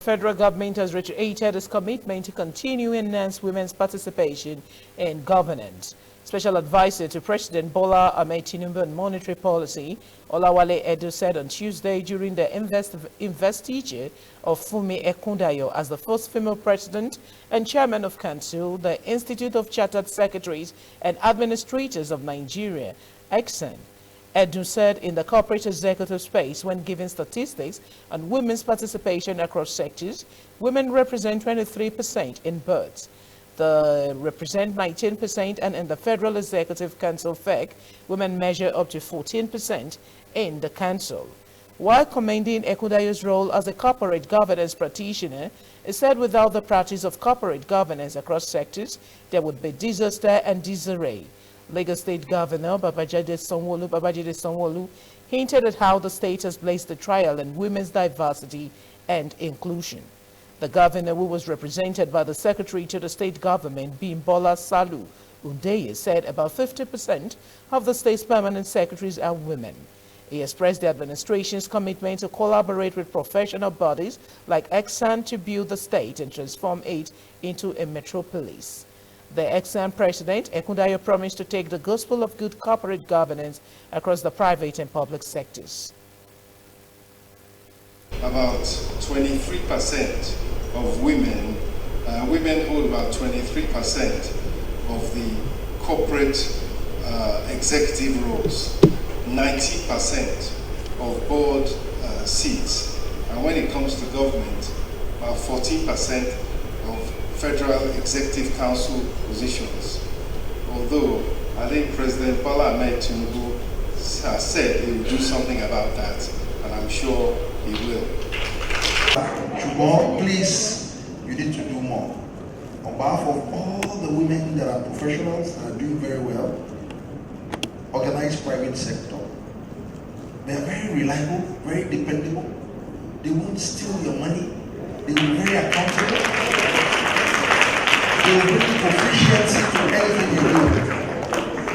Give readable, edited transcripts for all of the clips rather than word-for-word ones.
federal government has reiterated its commitment to continue to enhance women's participation in governance. Special advisor to President Bola Ahmed Tinubu on monetary policy, Olawale Edo, said on Tuesday during the investiture of Funmi Ekundayo as the first female president and chairman of Council, the Institute of Chartered Secretaries and Administrators of Nigeria, ICSAN. Edu said in the corporate executive space when giving statistics on women's participation across sectors, women represent 23% in boards. They represent 19%, and in the Federal Executive Council FEC, women measure up to 14% in the council. While commending Ekundayo's role as a corporate governance practitioner, he said without the practice of corporate governance across sectors, there would be disaster and disarray. Lagos State Governor Babajide Sanwo-Olu hinted at how the state has placed the trial in women's diversity and inclusion. The governor, who was represented by the secretary to the state government, Bimbola Salu Udeye, said about 50% of the state's permanent secretaries are women. He expressed the administration's commitment to collaborate with professional bodies like ICSAN to build the state and transform it into a metropolis. The ICSAN president, Ekundayo, promised to take the gospel of good corporate governance across the private and public sectors. About 23% of women hold about 23% of the corporate executive roles, 90% of board seats, and when it comes to government, about 14% of federal executive council positions. Although I think President Bola Ahmed Tinubu has said he will do something about that, and I'm sure he will. More, please, you need to do more. On behalf of all the women that are professionals that are doing very well, organized private sector, they are very reliable, very dependable. They won't steal your money. They will be very accountable. They will bring proficiency to anything you do.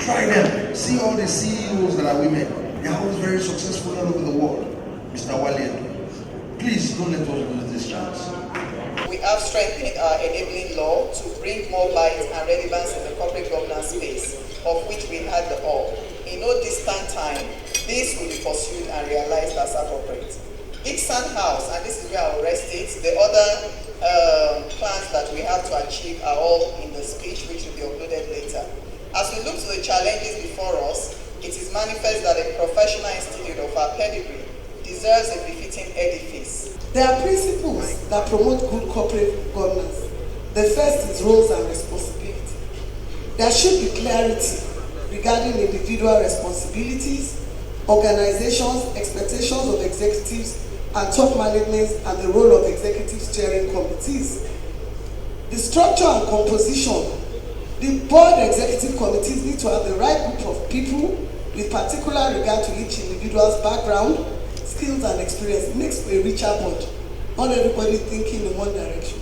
Try them. See all the CEOs that are women. They are always very successful all over the world. Mr. Wale, please don't let us lose this chance. We have strengthened our enabling law to bring more light and relevance in the corporate governance space, of which we had the all. In no distant time, this will be pursued and realized as appropriate. ICSAN House, and this is where I will rest it, the other plans that we have to achieve are all in the speech, which will be uploaded later. As we look to the challenges before us, it is manifest that a professional institute of our pedigree deserves a befitting edifice. There are principles that promote good corporate governance. The first is roles and responsibility. There should be clarity regarding individual responsibilities, organizations, expectations of executives and top management, and the role of executive steering committees. The structure and composition. The board executive committees need to have the right group of people with particular regard to each individual's background, skills and experience. It makes for a richer board. Not everybody thinking in one direction.